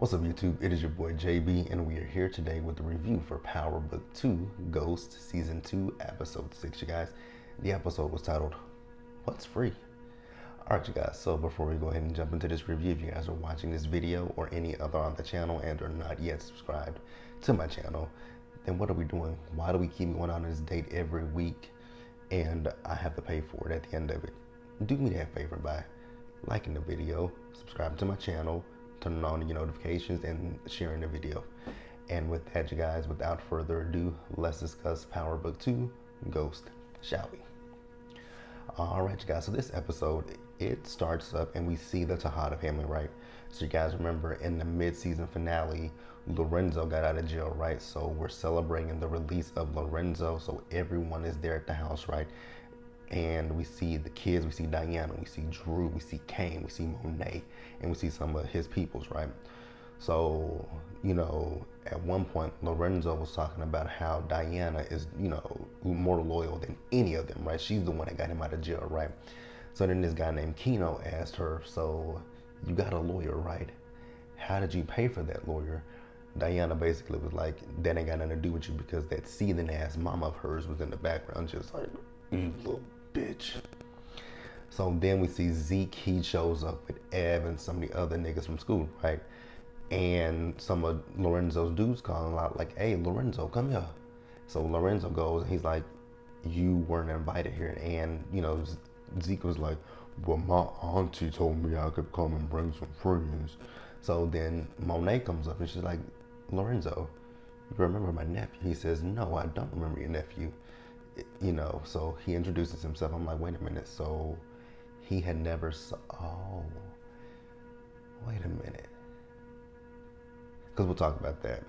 What's up, YouTube? It is your boy JB, and we are here today with the review for Power Book 2, Ghost, Season 2, Episode 6, you guys. The episode was titled, What's Free? Alright, you guys, so before we go ahead and jump into this review, if you guys are watching this video or any other on the channel and are not yet subscribed to my channel, then what are we doing? Why do we keep going on this date every week and I have to pay for it at the end of it? Do me that favor by liking the video, subscribing to my channel, turning on your notifications, and sharing the video. And with that, you guys, without further ado, let's discuss Power Book 2, Ghost, shall we? Alright, you guys, so this episode, it starts up and we see the Tejada family, right? So you guys remember in the mid-season finale, Lorenzo got out of jail, right? So we're celebrating the release of Lorenzo, so everyone is there at the house, right? And we see the kids, we see Diana, we see Drew, we see Kane, we see Monet, and we see some of his peoples, right? So, at one point, Lorenzo was talking about how Diana is, more loyal than any of them, right? She's the one that got him out of jail, right? So then this guy named Keno asked her, so you got a lawyer, right? How did you pay for that lawyer? Diana basically was like, that ain't got nothing to do with you, because that seething ass mama of hers was in the background, just like, you little bitch. So then we see Zeke, he shows up with Ev and some of the other niggas from school, right? And some of Lorenzo's dudes calling out like, hey, Lorenzo, come here. So Lorenzo goes and he's like, you weren't invited here. And, Zeke was like, well, my auntie told me I could come and bring some friends. So then Monet comes up and she's like, Lorenzo, you remember my nephew? He says, no, I don't remember your nephew. So he introduces himself. I'm like, wait a minute. So he had never saw, oh, wait a minute. Because we'll talk about that.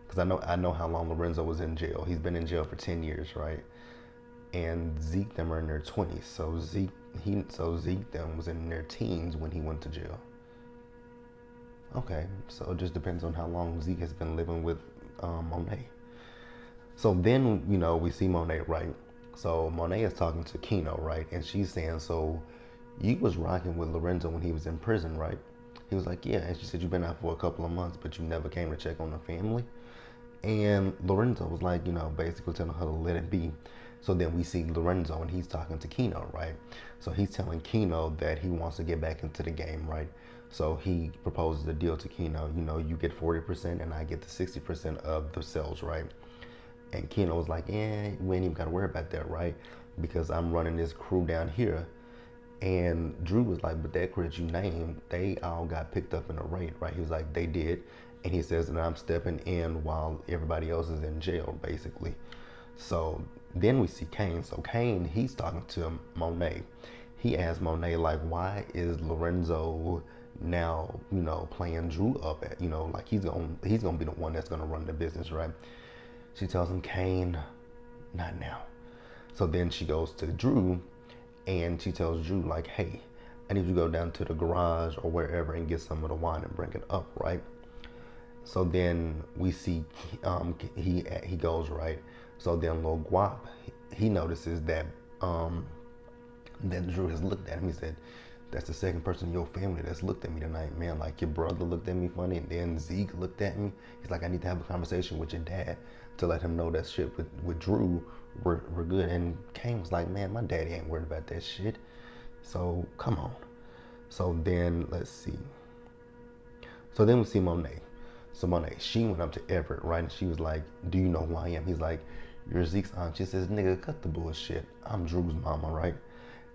Because I know how long Lorenzo was in jail. He's been in jail for 10 years, right? And Zeke them are in their 20s. So Zeke them was in their teens when he went to jail. Okay, so it just depends on how long Zeke has been living with Monet. So then, we see Monet, right? So Monet is talking to Keno, right? And she's saying, so you was rocking with Lorenzo when he was in prison, right? He was like, yeah. And she said, you've been out for a couple of months, but you never came to check on the family. And Lorenzo was like, basically telling her to let it be. So then we see Lorenzo and he's talking to Keno, right? So he's telling Keno that he wants to get back into the game, right? So he proposes a deal to Keno, you get 40% and I get the 60% of the sales, right? And Keno was like, we ain't even got to worry about that, right? Because I'm running this crew down here. And Drew was like, but that crew that you named, they all got picked up in a raid, right? He was like, they did. And he says that I'm stepping in while everybody else is in jail, basically. So then we see Kane. So Kane, he's talking to Monet. He asked Monet, like, why is Lorenzo now, playing Drew up at, like he's gonna be the one that's gonna run the business, right? She tells him, Kane, not now. So then she goes to Drew and she tells Drew, like, hey, I need you to go down to the garage or wherever and get some of the wine and bring it up, right? So then we see he goes, right? So then Lil Guap, he notices that Drew has looked at him. He said, that's the second person in your family that's looked at me tonight, man. Like, your brother looked at me funny, and then Zeke looked at me. He's like, I need to have a conversation with your dad to let him know that shit with Drew, we're good. And Kane was like, man, my daddy ain't worried about that shit. So, come on. So then, let's see. So then we see Monet. So Monet, she went up to Everett, right? And she was like, do you know who I am? He's like, you're Zeke's aunt. She says, nigga, cut the bullshit. I'm Drew's mama, right?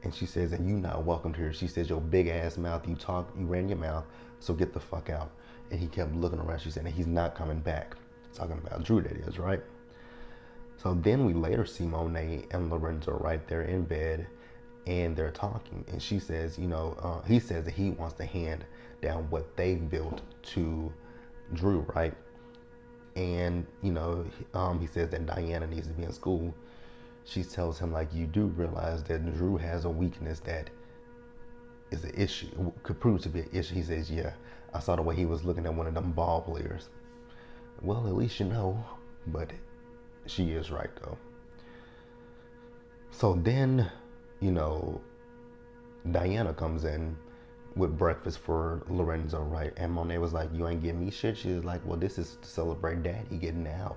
And she says, and you not welcomed here. She says, your big ass mouth, you ran your mouth, so get the fuck out. And he kept looking around. She said, and he's not coming back. Talking about Drew, that is, right? So then we later see Monet and Lorenzo right there in bed, and they're talking. And she says, he says that he wants to hand down what they've built to Drew, right? And, he says that Diana needs to be in school. She tells him, like, you do realize that Drew has a weakness that is an issue, could prove to be an issue. He says, yeah, I saw the way he was looking at one of them ball players. Well, at least you know, but she is right, though. So then, Diana comes in with breakfast for Lorenzo, right? And Monet was like, you ain't giving me shit. She was like, well, this is to celebrate daddy getting out.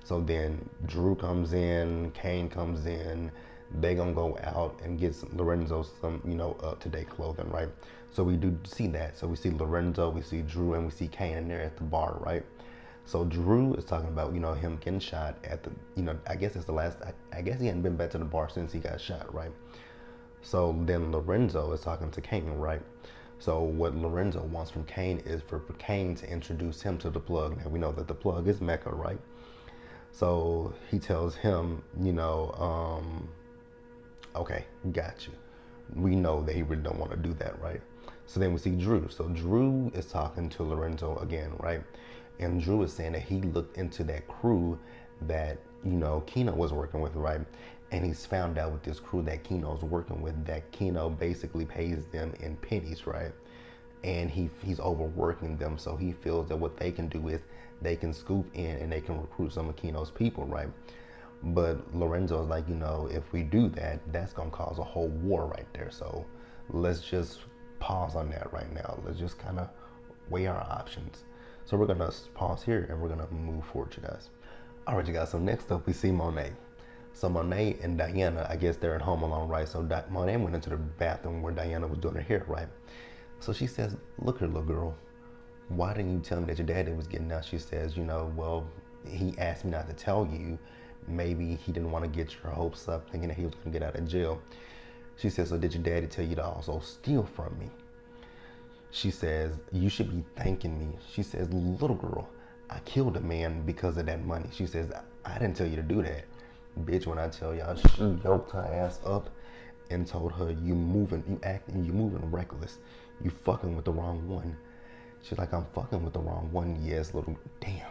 So then Drew comes in, Kane comes in, they gonna go out and get Lorenzo some, up-to-date clothing, right? So we do see that. So we see Lorenzo, we see Drew, and we see Kane in there at the bar, right? So Drew is talking about, him getting shot at the, I guess it's the last, I guess he hadn't been back to the bar since he got shot, right? So then Lorenzo is talking to Kane, right? So what Lorenzo wants from Kane is for Kane to introduce him to the plug. Now we know that the plug is Mecca, right? So he tells him, okay, got you. We know that he really don't want to do that, right? So then we see Drew. So Drew is talking to Lorenzo again, right? And Drew is saying that he looked into that crew that, Keno was working with, right? And he's found out with this crew that Keno's working with that Keno basically pays them in pennies, right? And he's overworking them. So he feels that what they can do is they can scoop in and they can recruit some of Keno's people, right? But Lorenzo's like, if we do that, that's gonna cause a whole war right there. So let's just pause on that right now. Let's just kind of weigh our options. So we're gonna pause here and we're gonna move forward, you guys. All right, you guys. So next up, we see Monet. So Monet and Diana, I guess they're at home alone, right? So Monet went into the bathroom where Diana was doing her hair, right? So she says, look here, little girl, why didn't you tell me that your daddy was getting out? She says, well, he asked me not to tell you. Maybe he didn't want to get your hopes up thinking that he was going to get out of jail. She says, so did your daddy tell you to also steal from me? She says, you should be thanking me. She says, little girl, I killed a man because of that money. She says, I didn't tell you to do that. Bitch, when I tell y'all, she yoked her ass up and told her, you moving reckless. You fucking with the wrong one. She's like, I'm fucking with the wrong one. Yes, little, damn.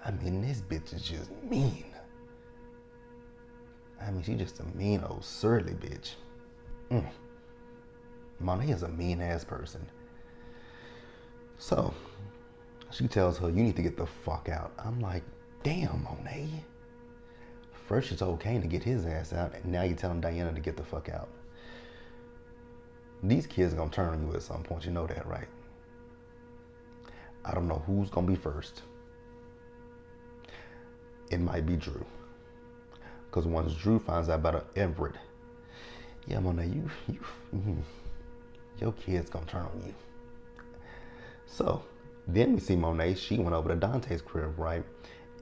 I mean, this bitch is just mean. I mean, she just a mean old surly bitch. Monet is a mean ass person. So, she tells her, you need to get the fuck out. I'm like, damn, Monet. First you told Kane to get his ass out, and now you're telling Diana to get the fuck out. These kids are gonna turn on you at some point, you know that, right? I don't know who's gonna be first. It might be Drew. Because once Drew finds out about Everett, yeah, Monet, your kid's gonna turn on you. So then we see Monet, she went over to Dante's crib, right?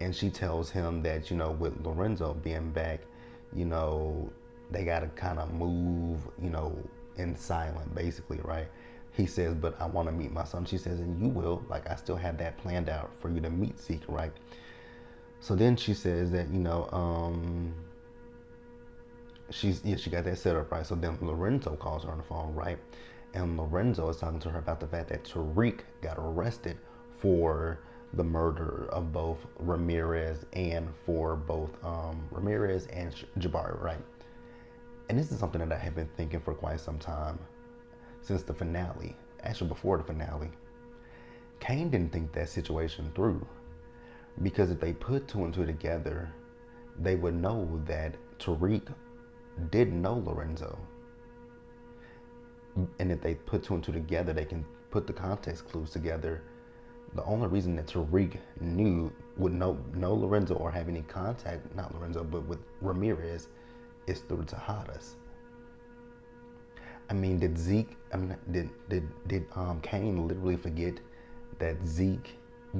And she tells him that, with Lorenzo being back, they gotta kind of move, in silent, basically, right? He says, but I want to meet my son. She says, and you will, like, I still have that planned out for you to meet Zeke, right? So then she says that, she got that set up, right? So then Lorenzo calls her on the phone, right? And Lorenzo is talking to her about the fact that Tariq got arrested for the murder of both Ramirez and Jabari, right? And this is something that I have been thinking for quite some time, since the finale, actually before the finale. Kane didn't think that situation through, because if they put two and two together, they would know that Tariq didn't know Lorenzo. And if they put two and two together, they can put the context clues together. The only reason that Tariq would know Lorenzo or have any contact, not Lorenzo, but with Ramirez, is through Tejadas. I mean, did Kane literally forget that Zeke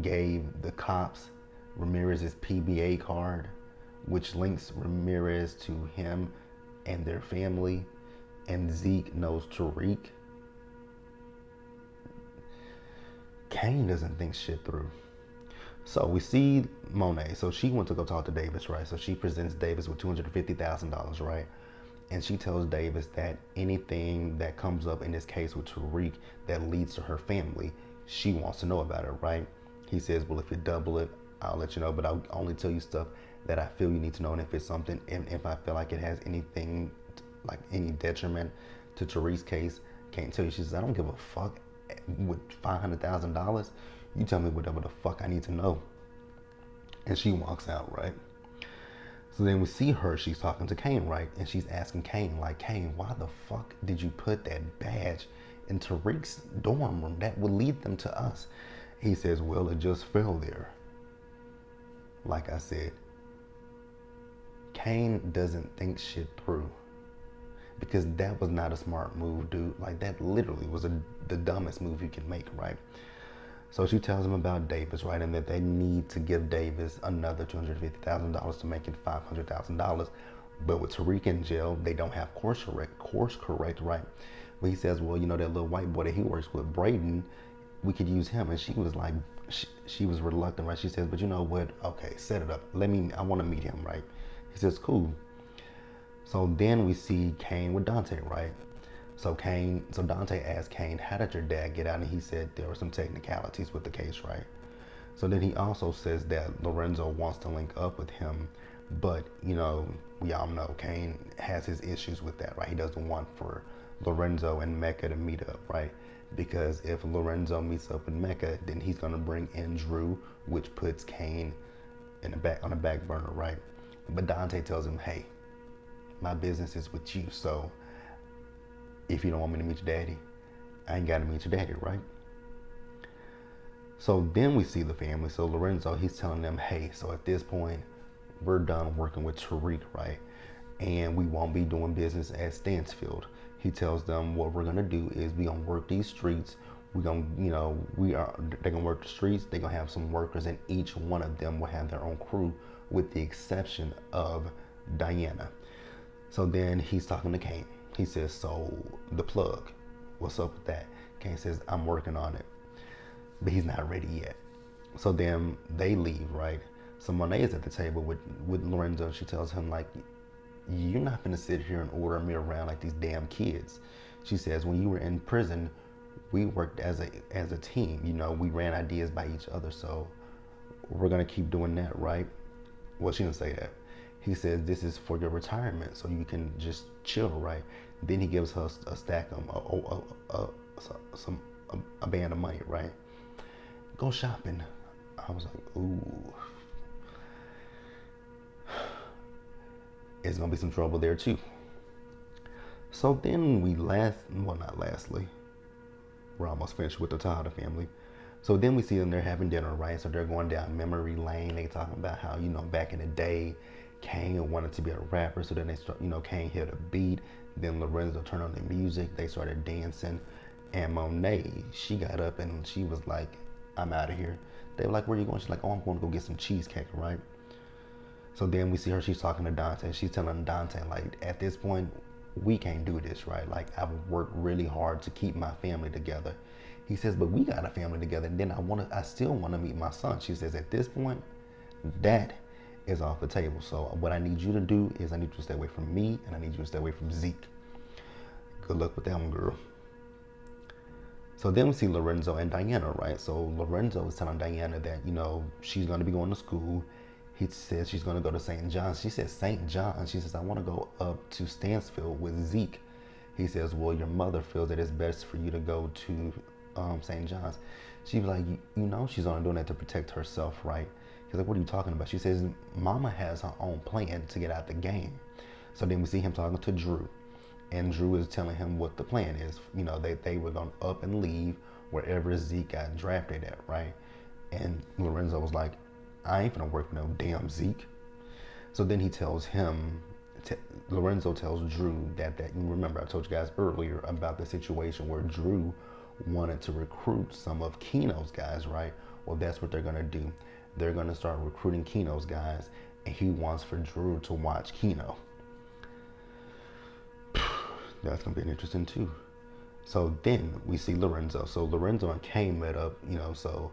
gave the cops Ramirez's PBA card, which links Ramirez to him and their family, and Zeke knows Tariq? Kane doesn't think shit through. So we see Monet. So she went to go talk to Davis, right? So she presents Davis with $250,000, right? And she tells Davis that anything that comes up in this case with Tariq that leads to her family, she wants to know about it, right? He says, well, if you double it, I'll let you know, but I'll only tell you stuff that I feel you need to know. And if it's something, and if I feel like it has anything, like any detriment to Tariq's case, can't tell you. She says, I don't give a fuck. With $500,000, you tell me whatever the fuck I need to know. And she walks out, right? So then we see her, she's talking to Kane, right? And she's asking Kane, like, Kane, why the fuck did you put that badge in Tariq's dorm room that would lead them to us. He says, well, it just fell there. Like I said, Kane doesn't think shit through, because that was not a smart move, dude. Like, that literally was the dumbest move you can make, right? So she tells him about Davis, right? And that they need to give Davis another $250,000 to make it $500,000. But with Tariq in jail, they don't have course correct, right? But he says, well, you know, that little white boy that he works with, Braden, we could use him. And she was like, she was reluctant, right? She says, but you know what? Okay, set it up. I want to meet him, right? He says, cool. So then we see Kane with Dante, right? So Dante asked Kane, how did your dad get out? And he said there were some technicalities with the case, right? So then he also says that Lorenzo wants to link up with him, but, you know, we all know Kane has his issues with that, right? He doesn't want for Lorenzo and Mecca to meet up, right? Because if Lorenzo meets up with Mecca, then he's gonna bring in Drew, which puts Kane on the back burner, right? But Dante tells him, hey, my business is with you, so if you don't want me to meet your daddy, I ain't gotta meet your daddy, right? So then we see the family. So Lorenzo, he's telling them, hey, so at this point, we're done working with Tariq, right? And we won't be doing business at Stansfield. He tells them what we're gonna do is we gonna work these streets. We're gonna, you know, they're gonna work the streets. They're gonna have some workers, and each one of them will have their own crew, with the exception of Diana. So then he's talking to Kane. He says, so the plug, what's up with that? Kane says, I'm working on it, but he's not ready yet. So then they leave, right? So Monet is at the table with Lorenzo. She tells him, like, you're not gonna sit here and order me around like these damn kids. She says, when you were in prison, we worked as a team. You know, we ran ideas by each other. So we're gonna keep doing that, right? Well, she didn't say that. He says, this is for your retirement, so you can just chill, right? Then he gives her a stack of a band of money, right? Go shopping. I was like, ooh. It's gonna be some trouble there too. So then we're almost finished with the Tejada family. So then we see them, they're having dinner, right? So they're going down memory lane. They talking about how, you know, back in the day, Kane wanted to be a rapper. So then they start, you know, Kane hit a beat. Then Lorenzo turned on the music. They started dancing. And Monet, she got up and she was like, I'm out of here. They were like, where are you going? She's like, oh, I'm going to go get some cheesecake, right? So then we see her, she's talking to Dante. She's telling Dante, like, at this point, we can't do this, right? Like, I've worked really hard to keep my family together. He says, but we got a family together. And then I still want to meet my son. She says, at this point, that is off the table. So what I need you to do is I need you to stay away from me, and I need you to stay away from Zeke. Good luck with that one, girl. So then we see Lorenzo and Diana, right? So Lorenzo is telling Diana that, you know, she's going to be going to school. He says she's going to go to St. John's. She says, St. John's? She says, I want to go up to Stansfield with Zeke. He says, well, your mother feels that it's best for you to go to St. John's. She was like, you know, she's only doing that to protect herself, right? He's like, what are you talking about? She says, Mama has her own plan to get out the game. So then we see him talking to Drew. And Drew is telling him what the plan is. You know, they were going to up and leave wherever Zeke got drafted at, right? And Lorenzo was like, I ain't gonna work for no damn Zeke. So then he tells him, Lorenzo tells Drew that you remember I told you guys earlier about the situation where Drew wanted to recruit some of Keno's guys, right? Well, that's what they're gonna do. They're gonna start recruiting Keno's guys, and he wants for Drew to watch Keno. That's gonna be interesting too. So then we see Lorenzo. So Lorenzo and Kane met up, you know, so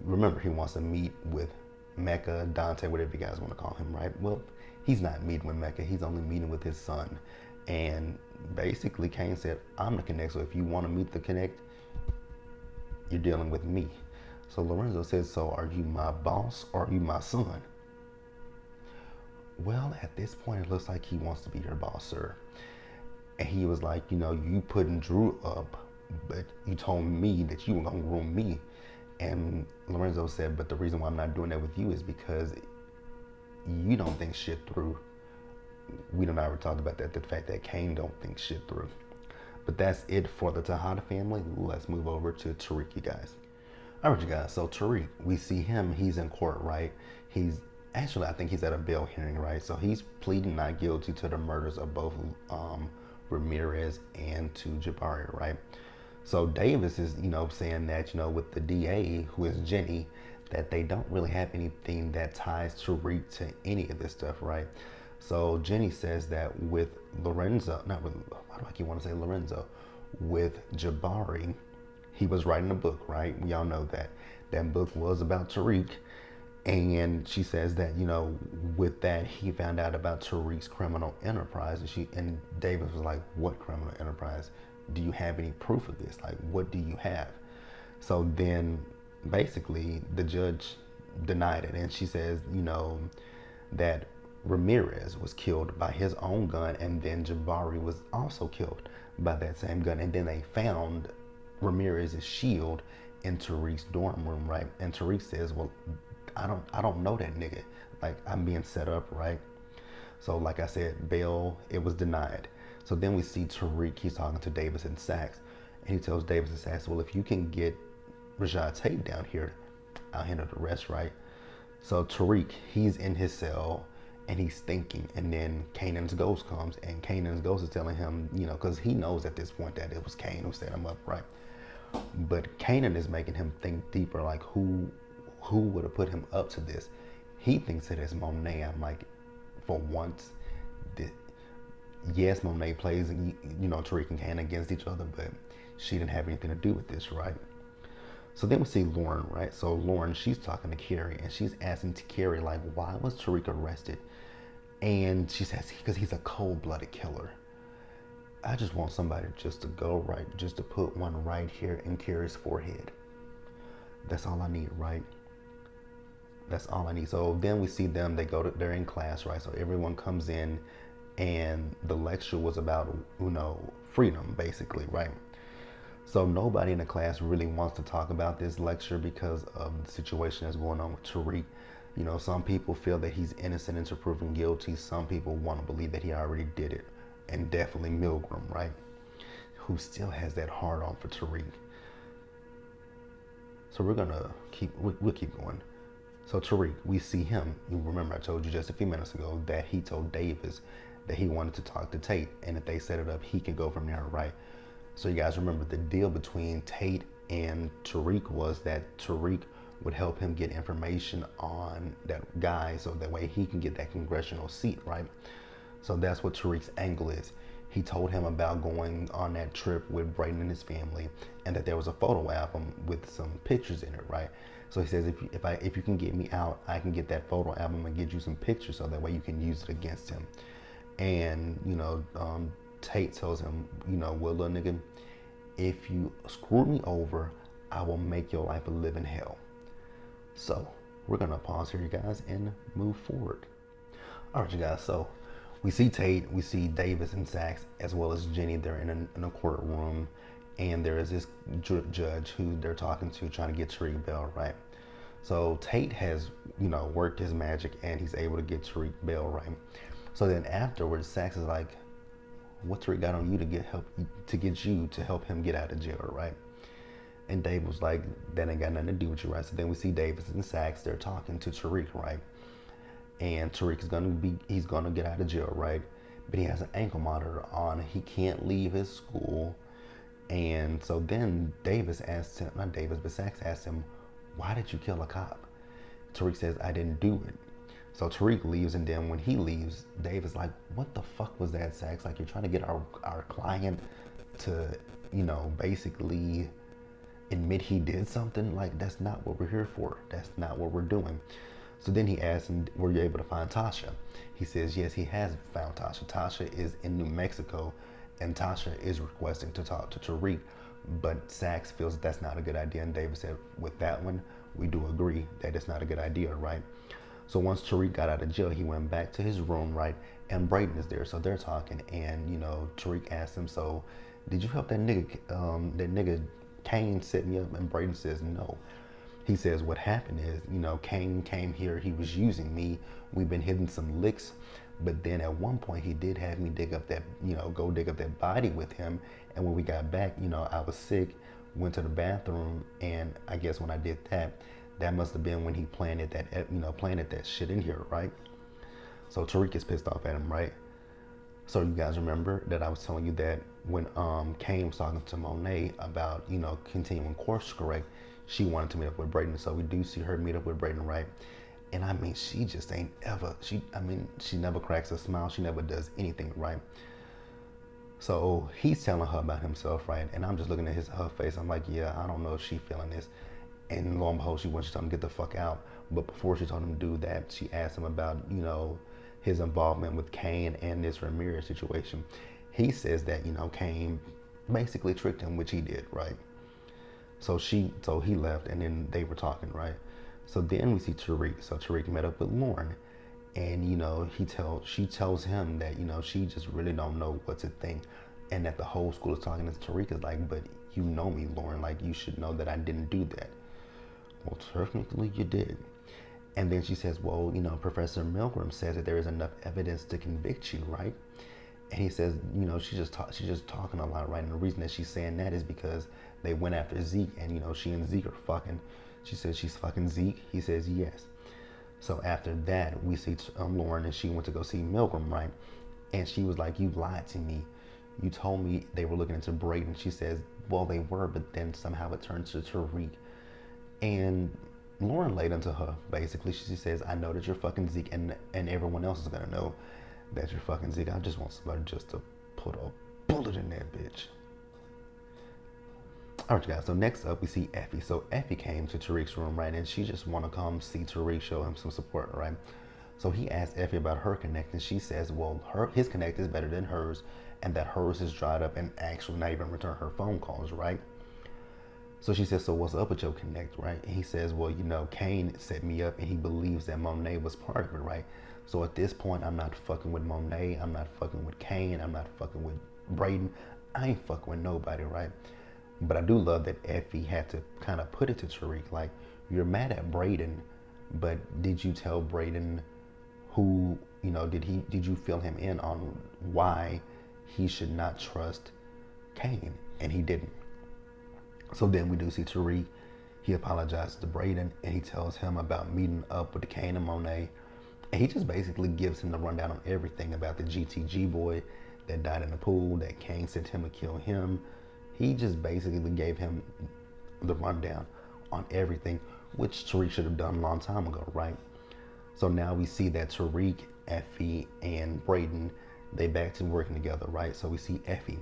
remember he wants to meet with Mecca, Dante, whatever you guys want to call him, right? Well, he's not meeting with Mecca. He's only meeting with his son. And basically, Kane said, I'm the Connect, so if you want to meet the Connect, you're dealing with me. So Lorenzo says, so are you my boss or are you my son? Well, at this point, it looks like he wants to be your boss, sir. And he was like, you know, you putting Drew up, but you told me that you were going to groom me. And Lorenzo said, but the reason why I'm not doing that with you is because you don't think shit through. We don't ever talk about that, the fact that Kane don't think shit through. But that's it for the Tejada family. Let's move over to Tariq, you guys. All right, you guys. So Tariq, we see him. He's in court, right? He's actually, I think he's at a bail hearing, right? So he's pleading not guilty to the murders of both Ramirez and to Jabari, right? So Davis is, saying that, with the DA, who is Jenny, that they don't really have anything that ties Tariq to any of this stuff, right? So Jenny says that with Lorenzo, not with, why do I keep wanting to say Lorenzo? With Jabari, he was writing a book, right? We all know that. That book was about Tariq. And she says that, with that, he found out about Tariq's criminal enterprise. And Davis was like, what criminal enterprise? Do you have any proof of this? Like, what do you have? So then basically the judge denied it. And she says, that Ramirez was killed by his own gun, and then Jabari was also killed by that same gun. And then they found Ramirez's shield in Tariq's dorm room, right? And Tariq says, well, I don't know that nigga. Like, I'm being set up, right? So like I said, bail, it was denied. So then we see Tariq, he's talking to Davis and Sachs, and he tells Davis and Sachs, well, if you can get Rashad Tate down here, I'll handle the rest, right? So Tariq, he's in his cell and he's thinking, and then Kanan's ghost comes, and Kanan's ghost is telling him, because he knows at this point that it was Kanan who set him up, right? But Kanan is making him think deeper, like who would have put him up to this? He thinks it is Monet. I'm like, for once, yes, Monet plays, Tariq and Kanan against each other, but she didn't have anything to do with this, right? So then we see Lauren, right? So Lauren, she's talking to Carrie, and she's asking to Carrie, like, why was Tariq arrested? And she says, because he's a cold-blooded killer. I just want somebody just to go right, just to put one right here in Carrie's forehead. That's all I need, right? That's all I need. So then we see them, they're in class, right? So everyone comes in, and the lecture was about, freedom, basically, right? So nobody in the class really wants to talk about this lecture because of the situation that's going on with Tariq. Some people feel that he's innocent until proven guilty. Some people want to believe that he already did it. And definitely Milgram, right? Who still has that hard on for Tariq. So we'll keep going. So Tariq, we see him. You remember I told you just a few minutes ago that he told Davis that he wanted to talk to Tate, and if they set it up, he could go from there, right? So you guys remember the deal between Tate and Tariq was that Tariq would help him get information on that guy so that way he can get that congressional seat, right? So that's what Tariq's angle is. He told him about going on that trip with Brayden and his family, and that there was a photo album with some pictures in it, right? So he says, if you can get me out, I can get that photo album and get you some pictures so that way you can use it against him. And Tate tells him, well, little nigga, if you screw me over, I will make your life a living hell. So we're gonna pause here, you guys, and move forward. All right, you guys. So we see Tate, we see Davis and Sachs, as well as Jenny. They're in a courtroom, and there is this judge who they're talking to, trying to get Tariq bail, right? So Tate has, worked his magic, and he's able to get Tariq bail, right? So then afterwards, Sachs is like, what Tariq got on you to help him get out of jail, right? And Dave was like, that ain't got nothing to do with you, right? So then we see Davis and Sachs, they're talking to Tariq, right? And Tariq he's gonna get out of jail, right? But he has an ankle monitor on. He can't leave his school. And so then Sachs asked him, why did you kill a cop? Tariq says, I didn't do it. So Tariq leaves, and then when he leaves, Dave is like, what the fuck was that, Sachs? Like, you're trying to get our client to, basically admit he did something? Like, that's not what we're here for. That's not what we're doing. So then he asks him, were you able to find Tasha? He says, yes, he has found Tasha. Tasha is in New Mexico, and Tasha is requesting to talk to Tariq. But Sachs feels that's not a good idea, and David said, with that one, we do agree that it's not a good idea, right? So once Tariq got out of jail, he went back to his room, right? And Brayden is there, so they're talking, and Tariq asked him, so did you help that nigga Kane set me up? And Brayden says no. He says what happened is, Kane came here. He was using me. We've been hitting some licks, but then at one point he did have me dig up that, go dig up that body with him. And when we got back, I was sick, went to the bathroom, and I guess when I did that, that must have been when he planted that shit in here, right? So Tariq is pissed off at him, right? So you guys remember that I was telling you that when Kane was talking to Monet about, continuing course correct, she wanted to meet up with Brayden. So we do see her meet up with Brayden, right? And I mean, she just ain't ever, she never cracks a smile. She never does anything, right? So he's telling her about himself, right? And I'm just looking at her face. I'm like, yeah, I don't know if she's feeling this. And lo and behold, she told him to get the fuck out. But before she told him to do that, she asked him about, his involvement with Kane and this Ramirez situation. He says that, Kane basically tricked him, which he did, right? So he left, and then they were talking, right? So then we see Tariq. So Tariq met up with Lauren, and she tells him that she just really don't know what to think, and that the whole school is talking. And Tariq is like, but you know me, Lauren, like you should know that I didn't do that. Well, technically you did. And then she says, well, Professor Milgram says that there is enough evidence to convict you, right? And he says, she's just talking a lot, right? And the reason that she's saying that is because they went after Zeke, and she and Zeke are fucking. She says she's fucking Zeke. He says yes. So after that, we see Lauren, and she went to go see Milgram, right? And she was like, you lied to me. You told me they were looking into Brayden. She says, well, they were, but then somehow it turned to Tariq. And Lauren laid into her, basically. She says, I know that you're fucking Zeke, and everyone else is going to know that you're fucking Zeke. I just want somebody just to put a bullet in that bitch. All right, guys, so next up, we see Effie. So Effie came to Tariq's room, right, and she just want to come see Tariq, show him some support, right? So he asked Effie about her connect, and she says, well, his connect is better than hers, and that hers is dried up and actually not even return her phone calls, right? So she says, so what's up with your connect, right? And he says, well, Kane set me up, and he believes that Monet was part of it, right? So at this point, I'm not fucking with Monet. I'm not fucking with Kane. I'm not fucking with Brayden. I ain't fucking with nobody, right? But I do love that Effie had to kind of put it to Tariq, like, you're mad at Brayden, but did you tell Brayden who, did you fill him in on why he should not trust Kane? And he didn't. So then we do see Tariq. He apologizes to Brayden, and he tells him about meeting up with the Kane and Monet. And he just basically gives him the rundown on everything about the GTG boy that died in the pool, that Kane sent him to kill him. He just basically gave him the rundown on everything, which Tariq should have done a long time ago, right? So now we see that Tariq, Effie, and Brayden, they back to working together, right? So we see Effie,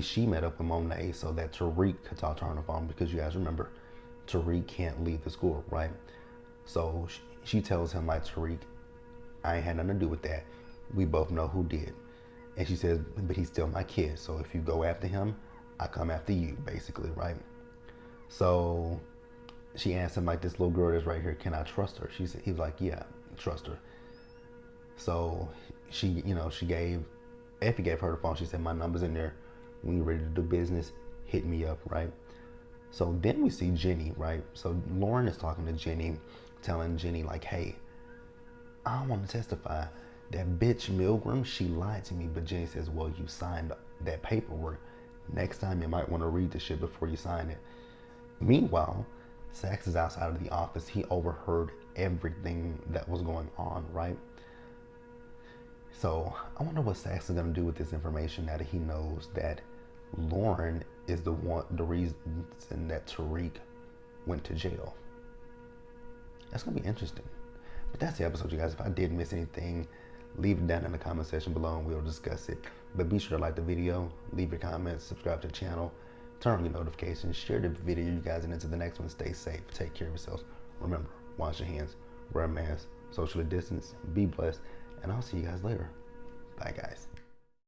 she met up with Monet so that Tariq could talk to her on the phone, because you guys remember, Tariq can't leave the school, right? So she tells him, like, Tariq, I ain't had nothing to do with that. We both know who did. And she says, but he's still my kid. So if you go after him, I come after you, basically, right? So she asked him, like, this little girl that's right here, can I trust her? He was like, yeah, trust her. So Effie gave her the phone. She said, my number's in there. When you're ready to do business, hit me up, right? So then we see Jenny, right? So Lauren is talking to Jenny, telling Jenny, like, hey, I want to testify. That bitch Milgram, she lied to me. But Jenny says, well, you signed that paperwork. Next time you might want to read the shit before you sign it. Meanwhile, Sax is outside of the office. He overheard everything that was going on, right? So I wonder what Sax is going to do with this information now that he knows that Lauren is the reason that Tariq went to jail. That's going to be interesting. But that's the episode, you guys. If I did miss anything, leave it down in the comment section below and we'll discuss it. But be sure to like the video, leave your comments, subscribe to the channel, turn on your notifications, share the video, you guys, and into the next one. Stay safe, take care of yourselves. Remember, wash your hands, wear a mask, socially distance, be blessed, and I'll see you guys later. Bye, guys.